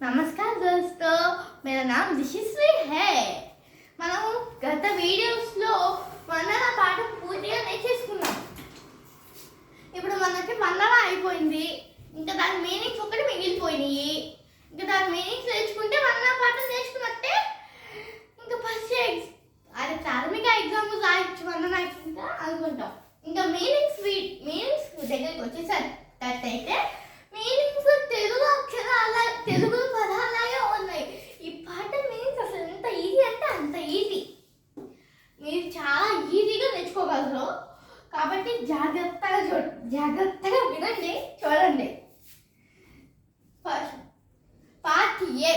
नमस्कार दोस्तों, मेरा नाम दिशिश्री है। మనం గత వీడియోస్లో వందన పాఠం పూర్తిగా నేర్చేసుకున్నాం. ఇప్పుడు మనకి వందన అయిపోయింది. ఇంకా దాని మీనింగ్స్ ఒకటి మిగిలిపోయినాయి. ఇంకా దాని మీనింగ్స్ నేర్చుకుంటే వందన పాఠం నేర్చుకున్నట్టే. ఇంకా ఫస్ట్ అది ప్రాథమిక ఎగ్జామ్ రాయొచ్చు వందన ఇంకా అనుకుంటాం. ఇంకా మీనింగ్స్ దగ్గరికి వచ్చేసరికి మీనింగ్స్ తెలుగు అక్షరాల తెలుగు పదాలే ఉన్నాయి. ఈ పాట మీనింగ్స్ అసలు ఎంత ఈజీ అంటే అంత ఈజీ. మీరు చాలా ఈజీగా నేర్చుకోగలరు. కాబట్టి జాగ్రత్తగా వినండి, చూడండి. ఫస్ట్ పార్ట్ ఏ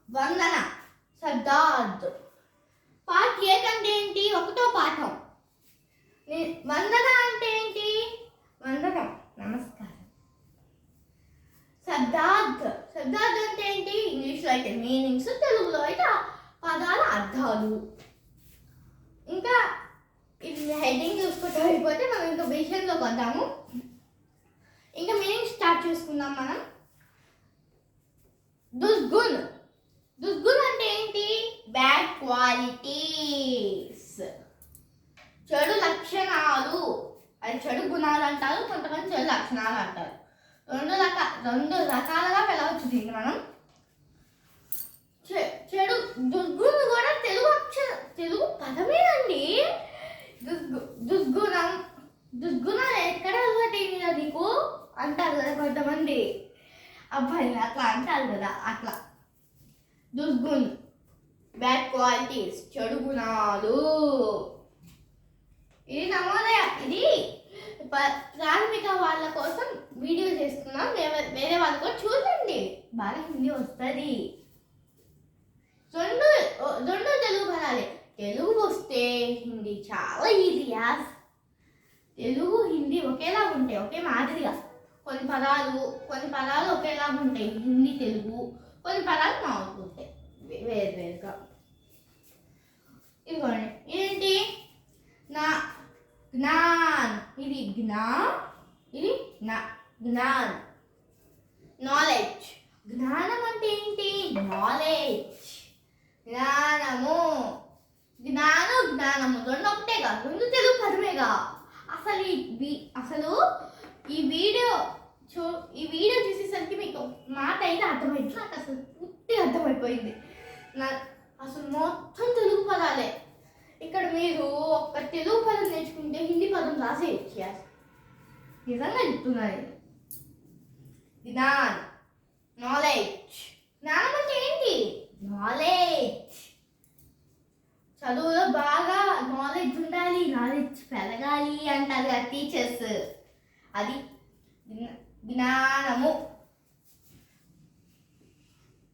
వందన శబ్దార్థ్. పార్ట్ ఏ అంటే ఏంటి? ఒకటో పాఠం. వందన అంటే ఏంటి? వందనం, నమస్కారం. శబ్దార్థ్ అంటే ఏంటి? ఇంగ్లీష్లో అయితే మీనింగ్స్, తెలుగులో అయితే పదాల అర్థాలు. ఇంకా ఇది హెడ్డింగ్ చూసుకుంటూ అయిపోతే మనం ఇంకా విషయంలోకి వద్దాము. ఇంకా మీనింగ్ స్టార్ట్ చేసుకుందాం మనం. దుర్గుణ్ అంటే ఏంటి? బ్యాడ్ క్వాలిటీస్, చెడు లక్షణాలు. అది చెడు గుణాలు అంటారు, కొంతమంది చెడు లక్షణాలు అంటారు. రెండు రకాలుగా పిలవచ్చు దీన్ని మనం. చెడు దుర్గుణం కూడా తెలుగు పదమేనండి. దుర్గుణం ఎక్కడ అలవాటైందిరా నీకు అంటారు కదా కొంతమంది అబ్బాయిలు, అట్లా అంటారు కదా. అట్లా దుర్గుణ్, బ్యాడ్ క్వాలిటీస్, చెడు గుణాలు. ఇది నమోదయ. ఇది ప్రాథమిక వాళ్ళ కోసం వీడియో చేస్తున్నాం. వేరే వాళ్ళు కూడా చూడండి, బాగా హిందీ వస్తుంది. రెండు తెలుగు పదాలే. తెలుగు వస్తే హిందీ చాలా ఈజీ. తెలుగు హిందీ ఒకేలా ఉంటాయి, ఒకే మాదిరిగా. కొన్ని పదాలు ఒకేలా ఉంటాయి హిందీ తెలుగు, కొన్ని పదాలు మామూలుగా ఉంటాయి వేరుగా. ఇదిగోండి, ఏంటి? జ్ఞాన్. ఇది ఇది జ్ఞాన్. నాలెడ్జ్. జ్ఞానం అంటే ఏంటి? నాలెడ్జ్, జ్ఞానము. జ్ఞానము రెండు ఒకటేగా, రెండు తెలుగు పదమేగా. అసలు ఈ వీడియో చూసేసరికి మీకు మాట అయితే అర్థమైంది. నాకు అసలు పూర్తి అర్థమైపోయింది. అసలు మొత్తం తెలుగు పదాలే. ఇక్కడ మీరు ఒక తెలుగు పదం నేర్చుకుంటే హిందీ పదం రాసేయచ్చు. నిజంగా చెప్తున్నారు. జ్ఞాన్, నాలెడ్జ్. జ్ఞానం అంటే ఏంటి? నాలెడ్జ్. చదువులో బాగా నాలెడ్జ్ ఉండాలి, నాలెడ్జ్ పెరగాలి అంటారు కదా టీచర్స్. అది జ్ఞానము.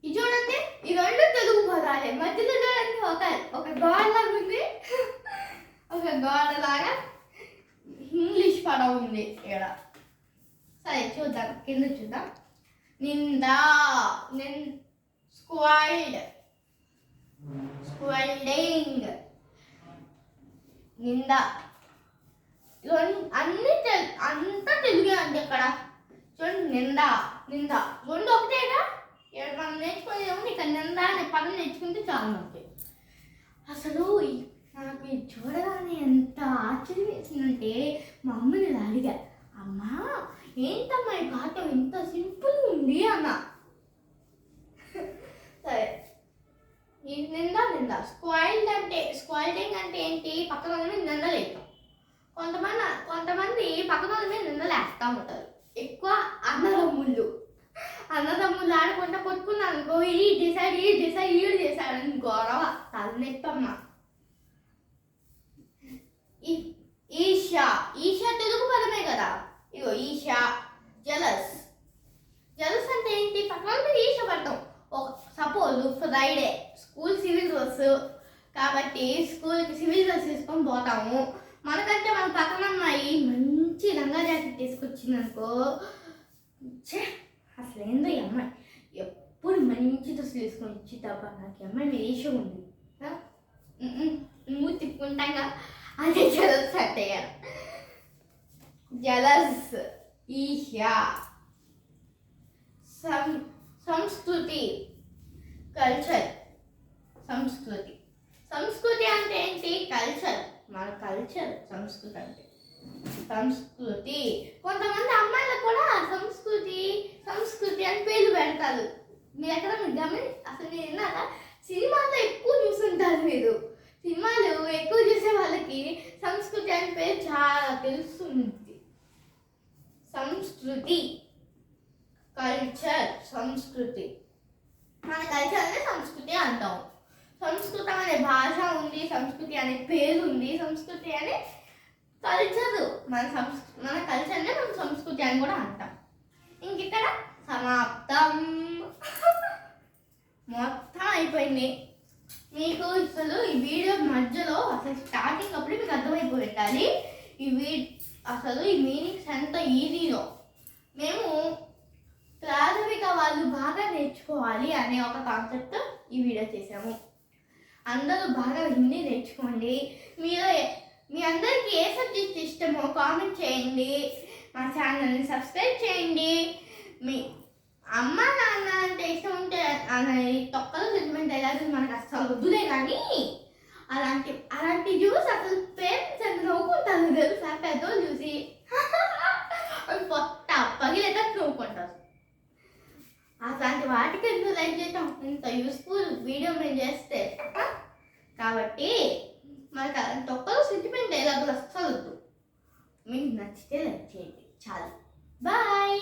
ఇది చూడండి, ఈ రెండు తెలుగు పదాలే. మధ్యలో చూడండి ఒక గోడలాగా ఉంది, ఒక గోడలాగా ఇంగ్లీష్ పదం ఉంది ఇక్కడ. సరే చూద్దాం, కింద చూద్దాం. నిందా, స్క్వాల్డింగ్, నింద. అంతా తెలుగే అండి ఇక్కడ. చూడండి, నింద రెండు ఒకటేగా. మనం నేర్చుకునేది ఇక్కడ నింద అనే పదం నేర్చుకుంటే చాలా మంది. అసలు నాకు ఇది చూడగానే ఎంత ఆశ్చర్యం వేసిందంటే మా అమ్మని అడిగా, అమ్మా ఏంటమ్మా ఈ పాఠం ఇంత సింపుల్ ఉంది అన్న. సరే, ఈ నింద స్క్వాల్డింగ్ అంటే ఏంటి? పక్కన వాళ్ళ మీద నిందలేస్తాం. కొంతమంది పక్కన వాళ్ళ మీద నిందలేస్తూ ఉంటారు. ఎక్కువ అన్నదమ్ముళ్ళు ఆడుకుంటా కొట్టుకున్నాను అనుకో, ఈడు చేశాడని గొడవ, తలనొప్పమ్మ. ఈషా తెలుగు పదమే కదా. ఇగో ఈషా. జలస్ అంటే ఏంటి? పక్కన మీద ఈష పడతాం. Suppose Friday school civil dress కాబట్టి స్కూల్కి సివిల్ డ్రెస్ తీసుకొని పోతాము. మనకంటే మన పక్కన అమ్మాయి మంచి లంగా జాకెట్ తీసుకొచ్చింది అనుకో, అసలు ఏందో ఈ అమ్మాయి ఎప్పుడు మంచి డ్రెస్ తీసుకొని వచ్చి తప్ప నాకు అమ్మాయి మీద ఈష ఉంది నువ్వు తిప్పుకుంటాగా. అదే జలస్ అంటే జలస్, ఈష. సంస్కృతి, కల్చర్. సంస్కృతి సంస్కృతి అంటే ఏంటి? కల్చర్. మన కల్చర్ సంస్కృతి అంటే. సంస్కృతి. కొంతమంది అమ్మాయిలకు కూడా సంస్కృతి సంస్కృతి అని పేర్లు పెడతారు. మీరు ఎక్కడ అసలు నేను విన్నారా? సినిమాలో ఎక్కువ చూస్తుంటారు మీరు. సినిమాలు ఎక్కువ చూసే వాళ్ళకి సంస్కృతి అని పేరు చాలా తెలుస్తుంది. సంస్కృతి, కల్చర్, సంస్కృతి. మన కల్చర్ అనే సంస్కృతి అంటాం. సంస్కృతం అనే భాష ఉంది, సంస్కృతి అనే పేరు ఉంది, సంస్కృతి అనే కల్చర్. మన కల్చర్నే మనం సంస్కృతి అని కూడా అంటాం. ఇంక ఇక్కడ సమాప్తం. మొత్తం అయిపోయింది. మీకు అసలు ఈ వీడియో మధ్యలో అసలు స్టార్టింగ్ అప్పుడు మీకు అర్థమైపోయి ఉండాలి అసలు ఈ మీనింగ్స్ ఎంత ఈజీలో. మేము ప్రాథమిక వాళ్ళు బాగా నేర్చుకోవాలి అనే ఒక కాన్సెప్ట్ ఈ వీడియో చేసాము. అందరూ బాగా హిందీ నేర్చుకోండి. మీ అందరికీ ఏ సబ్జెక్ట్ ఇష్టమో కామెంట్ చేయండి. మా ఛానల్ని సబ్స్క్రైబ్ చేయండి. మీ అమ్మ నాన్న అంటే ఇష్టం ఉంటే తొక్కలు సెంటిమెంట్ డైలాగ్స్ మనకు అసలు వద్దులే, కానీ అలాంటి జ్యూస్ అసలు పేరెంట్స్ ఎంత నవ్వుకుంటారు తెలుసా? పెద్దోళ్ళు చూసి పొట్ట పగిలేటట్టు నవ్వుకుంటారు. అలాంటి వాటికి ఎందుకు లైక్ చేయటం? ఇంత యూస్ఫుల్ వీడియో మేము చేస్తే. కాబట్టి మనకు తొక్కలు సెంటిమెంట్ డైలాగులు అస్సలు వద్దు. మీకు నచ్చితే లైక్ చేయండి చాలు. బాయ్.